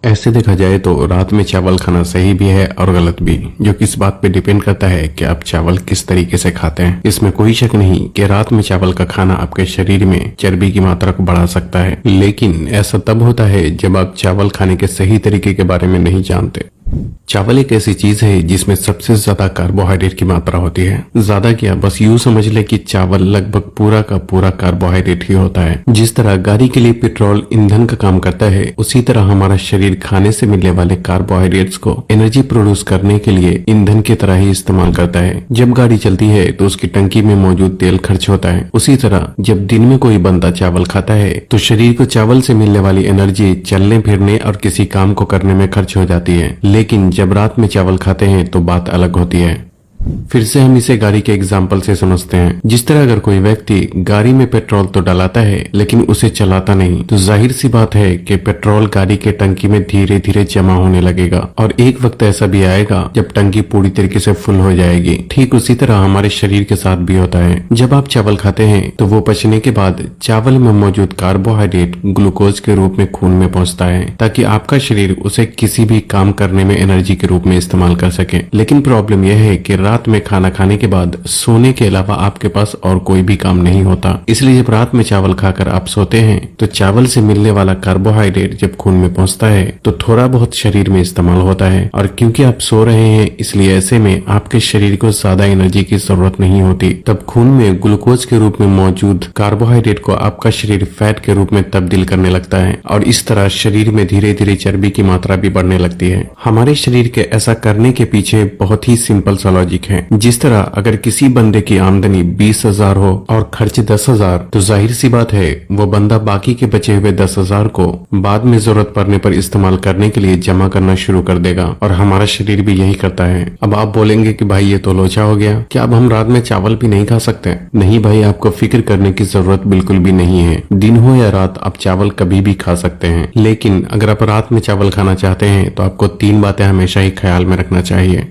ऐसे देखा जाए तो रात में चावल खाना सही भी है और गलत भी, जो कि इस बात पे डिपेंड करता है कि आप चावल किस तरीके से खाते हैं। इसमें कोई शक नहीं कि रात में चावल का खाना आपके शरीर में चर्बी की मात्रा को बढ़ा सकता है, लेकिन ऐसा तब होता है जब आप चावल खाने के सही तरीके के बारे में नहीं जानते। चावल एक ऐसी चीज है जिसमें सबसे ज्यादा कार्बोहाइड्रेट की मात्रा होती है। ज्यादा क्या, बस यूं समझ ले कि चावल लगभग पूरा का पूरा कार्बोहाइड्रेट ही होता है। जिस तरह गाड़ी के लिए पेट्रोल ईंधन का काम करता है, उसी तरह हमारा शरीर खाने से मिलने वाले कार्बोहाइड्रेट्स को एनर्जी प्रोड्यूस करने के लिए ईंधन की तरह ही इस्तेमाल करता है। जब गाड़ी चलती है तो उसकी टंकी में मौजूद तेल खर्च होता है। उसी तरह जब दिन में कोई बंदा चावल खाता है तो शरीर को चावल से मिलने वाली एनर्जी चलने फिरने और किसी काम को करने में खर्च हो जाती है। लेकिन जब रात में चावल खाते हैं तो बात अलग होती है। फिर से हम इसे गाड़ी के एग्जाम्पल से समझते हैं। जिस तरह अगर कोई व्यक्ति गाड़ी में पेट्रोल तो डलाता है लेकिन उसे चलाता नहीं, तो जाहिर सी बात है कि पेट्रोल गाड़ी के टंकी में धीरे धीरे जमा होने लगेगा और एक वक्त ऐसा भी आएगा जब टंकी पूरी तरीके से फुल हो जाएगी। ठीक उसी तरह हमारे शरीर के साथ भी होता है। जब आप चावल खाते हैं तो वो पचने के बाद चावल में मौजूद कार्बोहाइड्रेट ग्लूकोज के रूप में खून में पहुंचता है, ताकि आपका शरीर उसे किसी भी काम करने में एनर्जी के रूप में इस्तेमाल कर सके। लेकिन प्रॉब्लम यह है कि रात में खाना खाने के बाद सोने के अलावा आपके पास और कोई भी काम नहीं होता। इसलिए जब रात में चावल खाकर आप सोते हैं तो चावल से मिलने वाला कार्बोहाइड्रेट जब खून में पहुंचता है तो थोड़ा बहुत शरीर में इस्तेमाल होता है, और क्योंकि आप सो रहे हैं इसलिए ऐसे में आपके शरीर को ज्यादा एनर्जी की जरूरत नहीं होती। तब खून में ग्लूकोज के रूप में मौजूद कार्बोहाइड्रेट को आपका शरीर फैट के रूप में तब्दील करने लगता है, और इस तरह शरीर में धीरे धीरे चर्बी की मात्रा भी बढ़ने लगती है। हमारे शरीर के ऐसा करने के पीछे बहुत ही सिंपल सा लॉजिक है। जिस तरह अगर किसी बंदे की आमदनी 20,000 हो और खर्च 10,000, तो जाहिर सी बात है वो बंदा बाकी के बचे हुए 10,000 को बाद में जरूरत पड़ने पर इस्तेमाल करने के लिए जमा करना शुरू कर देगा, और हमारा शरीर भी यही करता है। अब आप बोलेंगे कि भाई ये तो लोचा हो गया, क्या अब हम रात में चावल भी नहीं खा सकते? नहीं भाई, आपको फिक्र करने की जरूरत बिल्कुल भी नहीं है। दिन हो या रात आप चावल कभी भी खा सकते हैं। लेकिन अगर आप रात में चावल खाना चाहते हैं तो आपको 3 बातें हमेशा ही ख्याल में रखना चाहिए।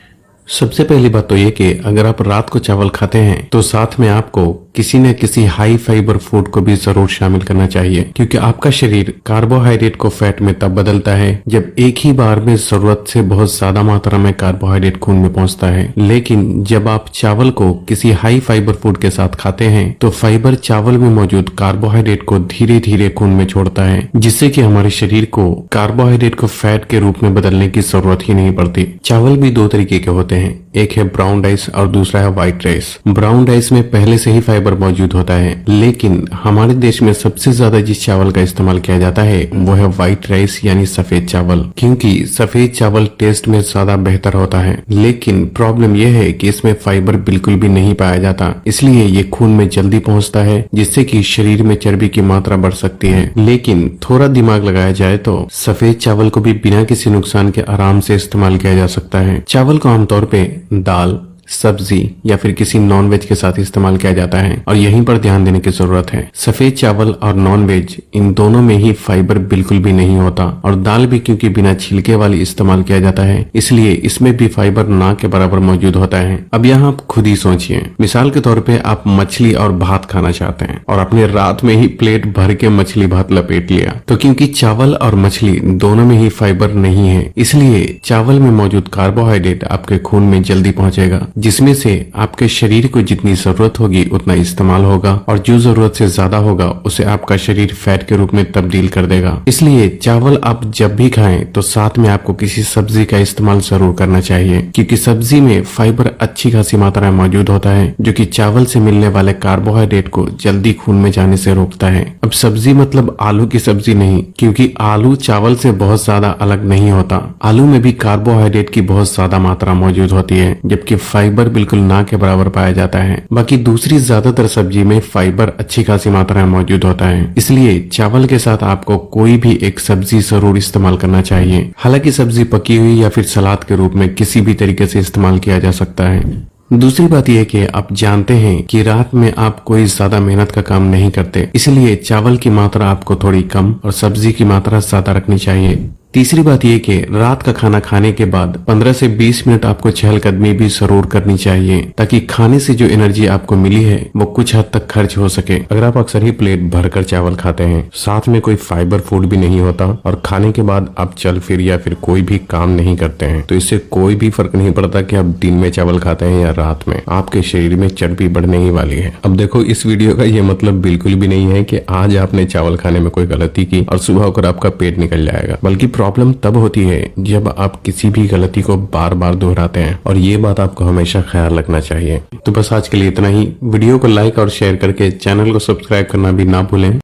सबसे पहली बात तो ये कि अगर आप रात को चावल खाते हैं तो साथ में आपको किसी न किसी हाई फाइबर फूड को भी जरूर शामिल करना चाहिए, क्योंकि आपका शरीर कार्बोहाइड्रेट को फैट में तब बदलता है जब एक ही बार में जरूरत से बहुत ज्यादा मात्रा में कार्बोहाइड्रेट खून में पहुंचता है। लेकिन जब आप चावल को किसी हाई फाइबर फूड के साथ खाते हैं तो फाइबर चावल में मौजूद कार्बोहाइड्रेट को धीरे धीरे खून में छोड़ता है, जिससे कि हमारे शरीर को कार्बोहाइड्रेट को फैट के रूप में बदलने की जरूरत ही नहीं पड़ती। चावल भी 2 तरीके के होते हैं, एक है ब्राउन राइस और दूसरा है व्हाइट राइस। ब्राउन राइस में पहले से ही फाइबर मौजूद होता है, लेकिन हमारे देश में सबसे ज्यादा जिस चावल का इस्तेमाल किया जाता है वो है व्हाइट राइस यानी सफेद चावल, क्योंकि सफेद चावल टेस्ट में ज्यादा बेहतर होता है। लेकिन प्रॉब्लम यह है कि इसमें फाइबर बिल्कुल भी नहीं पाया जाता, इसलिए ये खून में जल्दी पहुंचता है, जिससे कि शरीर में चर्बी की मात्रा बढ़ सकती है। लेकिन थोड़ा दिमाग लगाया जाए तो सफेद चावल को भी बिना किसी नुकसान के आराम से इस्तेमाल किया जा सकता है। चावल को आमतौर पे दाल, सब्जी या फिर किसी नॉन वेज के साथ इस्तेमाल किया जाता है, और यहीं पर ध्यान देने की जरूरत है। सफेद चावल और नॉन वेज इन दोनों में ही फाइबर बिल्कुल भी नहीं होता, और दाल भी क्योंकि बिना छिलके वाली इस्तेमाल किया जाता है इसलिए इसमें भी फाइबर ना के बराबर मौजूद होता है। अब यहाँ आप खुद ही सोचिए, मिसाल के तौर पे आप मछली और भात खाना चाहते हैं और आपने रात में ही प्लेट भर के मछली भात लपेट लिया, तो क्योंकि चावल और मछली दोनों में ही फाइबर नहीं है इसलिए चावल में मौजूद कार्बोहाइड्रेट आपके खून में जल्दी पहुंचेगा, जिसमें से आपके शरीर को जितनी जरूरत होगी उतना इस्तेमाल होगा, और जो जरूरत से ज्यादा होगा उसे आपका शरीर फैट के रूप में तब्दील कर देगा। इसलिए चावल आप जब भी खाएं तो साथ में आपको किसी सब्जी का इस्तेमाल जरूर करना चाहिए, क्योंकि सब्जी में फाइबर अच्छी खासी मात्रा में मौजूद होता है, जो कि चावल से मिलने वाले कार्बोहाइड्रेट को जल्दी खून में जाने से रोकता है। अब सब्जी मतलब आलू की सब्जी नहीं, क्योंकि आलू चावल से बहुत ज्यादा अलग नहीं होता। आलू में भी कार्बोहाइड्रेट की बहुत ज्यादा मात्रा मौजूद होती है, जबकि फाइबर बिल्कुल ना के बराबर पाया जाता है। बाकी दूसरी ज्यादातर सब्जी में फाइबर अच्छी खासी मात्रा में मौजूद होता है, इसलिए चावल के साथ आपको कोई भी एक सब्जी जरूर इस्तेमाल करना चाहिए। हालांकि सब्जी पकी हुई या फिर सलाद के रूप में किसी भी तरीके से इस्तेमाल किया जा सकता है। दूसरी बात यह कि आप जानते हैं कि रात में आप कोई ज्यादा मेहनत का काम नहीं करते, इसलिए चावल की मात्रा आपको थोड़ी कम और सब्जी की मात्रा ज्यादा रखनी चाहिए। तीसरी बात ये कि रात का खाना खाने के बाद 15 से 20 मिनट आपको चहलकदमी भी जरूर करनी चाहिए, ताकि खाने से जो एनर्जी आपको मिली है वो कुछ हद तक खर्च हो सके। अगर आप अक्सर ही प्लेट भरकर चावल खाते हैं, साथ में कोई फाइबर फूड भी नहीं होता और खाने के बाद आप चल फिर या फिर कोई भी काम नहीं करते हैं, तो इससे कोई भी फर्क नहीं पड़ता कि आप दिन में चावल खाते हैं या रात में, आपके शरीर में चर्बी बढ़ने ही वाली है। अब देखो, इस वीडियो का ये मतलब बिल्कुल भी नहीं है कि आज आपने चावल खाने में कोई गलती की और सुबह होकर आपका पेट निकल जाएगा, बल्कि प्रॉब्लम तब होती है जब आप किसी भी गलती को बार बार दोहराते हैं, और ये बात आपको हमेशा ख्याल रखना चाहिए। तो बस आज के लिए इतना ही। वीडियो को लाइक और शेयर करके चैनल को सब्सक्राइब करना भी ना भूलें।